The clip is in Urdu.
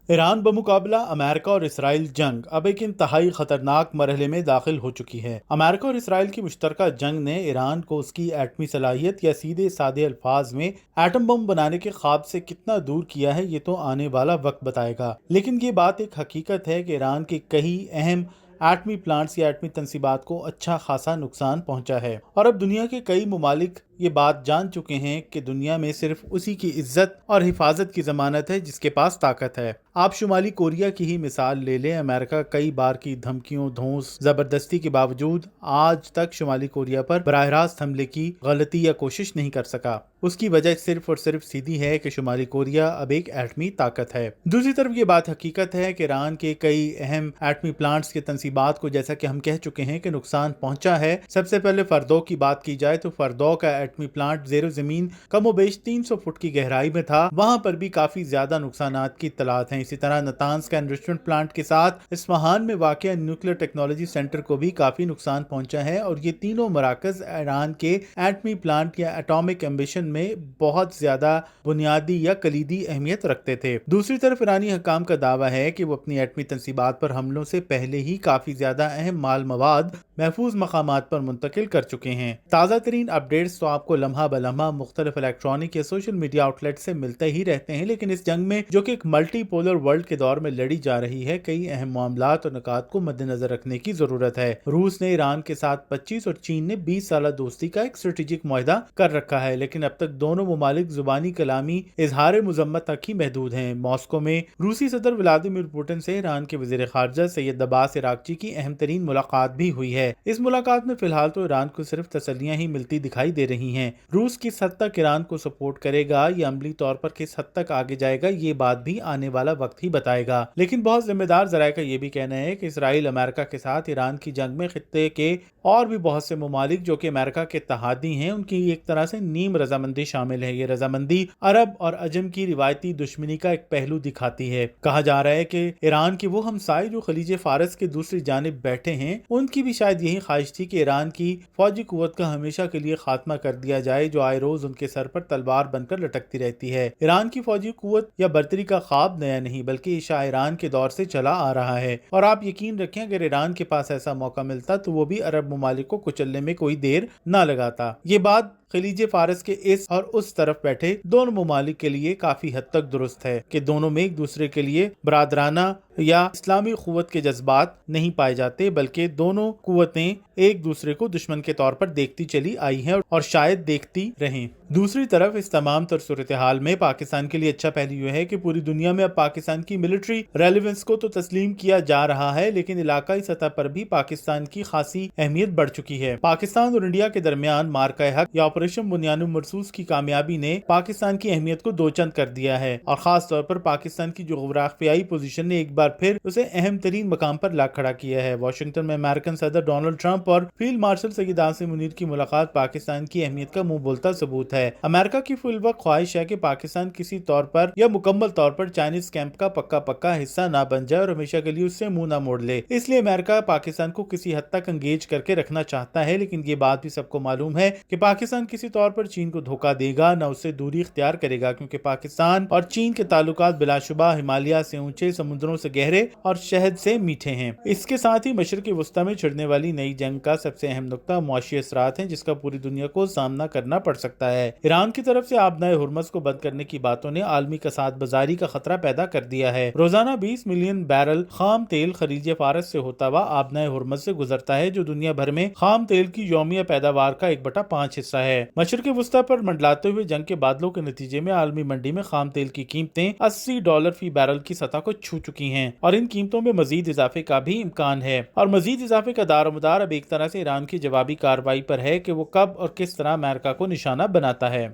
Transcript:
ایران بمقابلہ امریکہ اور اسرائیل جنگ اب ایک انتہائی خطرناک مرحلے میں داخل ہو چکی ہے۔ امریکہ اور اسرائیل کی مشترکہ جنگ نے ایران کو اس کی ایٹمی صلاحیت یا سیدھے سادے الفاظ میں ایٹم بم بنانے کے خواب سے کتنا دور کیا ہے، یہ تو آنے والا وقت بتائے گا۔ لیکن یہ بات ایک حقیقت ہے کہ ایران کے کئی اہم ایٹمی پلانٹس یا ایٹمی تنصیبات کو اچھا خاصا نقصان پہنچا ہے، اور اب دنیا کے کئی ممالک یہ بات جان چکے ہیں کہ دنیا میں صرف اسی کی عزت اور حفاظت کی ضمانت ہے جس کے پاس طاقت ہے۔ آپ شمالی کوریا کی ہی مثال لے لیں۔ امریکہ کئی بار کی دھمکیوں، دھونس، زبردستی کے باوجود آج تک شمالی کوریا پر براہ راست حملے کی غلطی یا کوشش نہیں کر سکا۔ اس کی وجہ صرف اور صرف سیدھی ہے کہ شمالی کوریا اب ایک ایٹمی طاقت ہے۔ دوسری طرف یہ بات حقیقت ہے کہ ایران کے کئی اہم ایٹمی پلانٹس کے تنصیبات کو، جیسا کہ ہم کہہ چکے ہیں، کہ نقصان پہنچا ہے۔ سب سے پہلے فردو کی بات کی جائے تو فردو کا ایٹمی پلانٹ زیر زمین کم و بیش 300 فٹ کی گہرائی میں تھا، وہاں پر بھی کافی زیادہ نقصانات کی اطلاعات ہیں۔ اسی طرح نتانز کا انرچمنٹ پلانٹ کے ساتھ اصفہان میں واقع نیوکلیر ٹیکنالوجی سینٹر کو بھی کافی نقصان پہنچا ہے، اور یہ تینوں مراکز ایران کے ایٹمی پلانٹ یا ایٹامک ایمبیشن میں بہت زیادہ بنیادی یا کلیدی اہمیت رکھتے تھے۔ دوسری طرف ایرانی حکام کا دعویٰ ہے کہ وہ اپنی ایٹمی تنصیبات پر حملوں سے پہلے ہی کافی زیادہ اہم مال مواد محفوظ مقامات پر منتقل کر چکے ہیں۔ تازہ ترین اپڈیٹس تو آپ کو لمحہ بلمحہ مختلف الیکٹرانک یا سوشل میڈیا آؤٹ لیٹ سے ملتے ہی رہتے ہیں، لیکن اس جنگ میں جو کہ ایک ملٹی پولر ورلڈ کے دور میں لڑی جا رہی ہے، کئی اہم معاملات اور نکات کو مد نظر رکھنے کی ضرورت ہے۔ روس نے ایران کے ساتھ 25 اور چین نے 20 سالہ دوستی کا ایک اسٹریٹجک معاہدہ کر رکھا ہے، لیکن اب تک دونوں ممالک زبانی کلامی اظہار مذمت تک ہی محدود ہیں۔ ماسکو میں روسی صدر ولادیمیر پوٹن سے ایران کے وزیر خارجہ سید عباس عراقچی کی اہم ترین ملاقات بھی ہوئی ہے۔ اس ملاقات میں فی الحال تو ایران کو صرف تسلیاں ہی ملتی دکھائی دے رہی ہیں۔ روس کس حد تک ایران کو سپورٹ کرے گا یا عملی طور پر کس حد تک آگے جائے گا، یہ بات بھی آنے والا وقت ہی بتائے گا۔ لیکن بہت ذمہ دار ذرائع کا یہ بھی کہنا ہے کہ اسرائیل امریکہ کے ساتھ ایران کی جنگ میں خطے کے اور بھی بہت سے ممالک جو کہ امریکہ کے اتحادی ہیں، ان کی ایک طرح سے نیم رضامندی شامل ہے۔ یہ رضامندی عرب اور عجم کی روایتی دشمنی کا ایک پہلو دکھاتی ہے۔ کہا جا رہا ہے کہ ایران کے وہ ہمسائے جو خلیج فارس کے دوسری جانب بیٹھے ہیں، ان کی بھی شاید یہی خواہش تھی کہ ایران کی فوجی قوت کا ہمیشہ کے لیے خاتمہ کر دیا جائے، جو آئے روز ان کے سر پر تلوار بن کر لٹکتی رہتی ہے۔ ایران کی فوجی قوت یا برتری کا خواب نیا نہیں بلکہ شاہ ایران کے دور سے چلا آ رہا ہے، اور آپ یقین رکھیں اگر ایران کے پاس ایسا موقع ملتا تو وہ بھی عرب ممالک کو کچلنے میں کوئی دیر نہ لگاتا۔ یہ بات خلیج فارس کے اس اور اس طرف بیٹھے دونوں ممالک کے لیے کافی حد تک درست ہے کہ دونوں میں ایک دوسرے کے لیے برادرانہ یا اسلامی قوت کے جذبات نہیں پائے جاتے، بلکہ دونوں قوتیں ایک دوسرے کو دشمن کے طور پر دیکھتی چلی آئی ہیں اور شاید دیکھتی رہیں۔ دوسری طرف اس تمام تر صورتحال میں پاکستان کے لیے اچھا پہلو یہ ہے کہ پوری دنیا میں اب پاکستان کی ملٹری ریلیونس کو تو تسلیم کیا جا رہا ہے، لیکن علاقائی سطح پر بھی پاکستان کی خاصی اہمیت بڑھ چکی ہے۔ پاکستان اور انڈیا کے درمیان مارکہ حق یا آپریشن بنیاد مرصوص کی کامیابی نے پاکستان کی اہمیت کو دو چند کر دیا ہے، اور خاص طور پر پاکستان کی جغرافیائی پوزیشن نے ایک بار پھر اسے اہم ترین مقام پر لا کھڑا کیا ہے۔ واشنگٹن میں امریکن صدر ڈونلڈ ٹرمپ اور فیلڈ مارشل سید عاصم منیر کی ملاقات پاکستان کی اہمیت کا منہ بولتا ثبوت ہے۔ امریکہ کی فی الوقت خواہش ہے کہ پاکستان کسی طور پر یا مکمل طور پر چائنیز کیمپ کا پکا حصہ نہ بن جائے اور ہمیشہ کے لیے اس سے منہ نہ موڑ لے۔ اس لیے امریکہ پاکستان کو کسی حد تک انگیج کر کے رکھنا چاہتا ہے، لیکن یہ بات بھی سب کو معلوم ہے کہ پاکستان کسی طور پر چین کو دھوکہ دے گا نہ اس سے دوری اختیار کرے گا، کیونکہ پاکستان اور چین کے تعلقات بلا شبہ ہمالیہ سے اونچے، سمندروں سے گہرے اور شہد سے میٹھے ہیں۔ اس کے ساتھ ہی مشرق وسطی میں چھڑنے والی نئی جنگ کا سب سے اہم نقطہ معاشی اثرات ہیں، جس کا پوری دنیا کو سامنا کرنا پڑ سکتا ہے۔ ایران کی طرف سے آبنائے ہرمز کو بند کرنے کی باتوں نے عالمی کساد بازاری کا خطرہ پیدا کر دیا ہے۔ روزانہ 20 ملین بیرل خام تیل خلیج فارس سے ہوتا ہوا آبنائے ہرمز سے گزرتا ہے، جو دنیا بھر میں خام تیل کی یومیہ پیداوار کا 1/5 حصہ ہے۔ مشرق وسطی پر منڈلاتے ہوئے جنگ کے بادلوں کے نتیجے میں عالمی منڈی میں خام تیل کی قیمتیں $80 فی بیرل کی سطح کو چھو چکی ہیں، اور ان قیمتوں میں مزید اضافے کا بھی امکان ہے، اور مزید اضافے کا دار و مدار اب ایک طرح سے ایران کی جوابی کارروائی پر ہے کہ وہ کب اور کس طرح امریکہ کو نشانہ بناتا ہے۔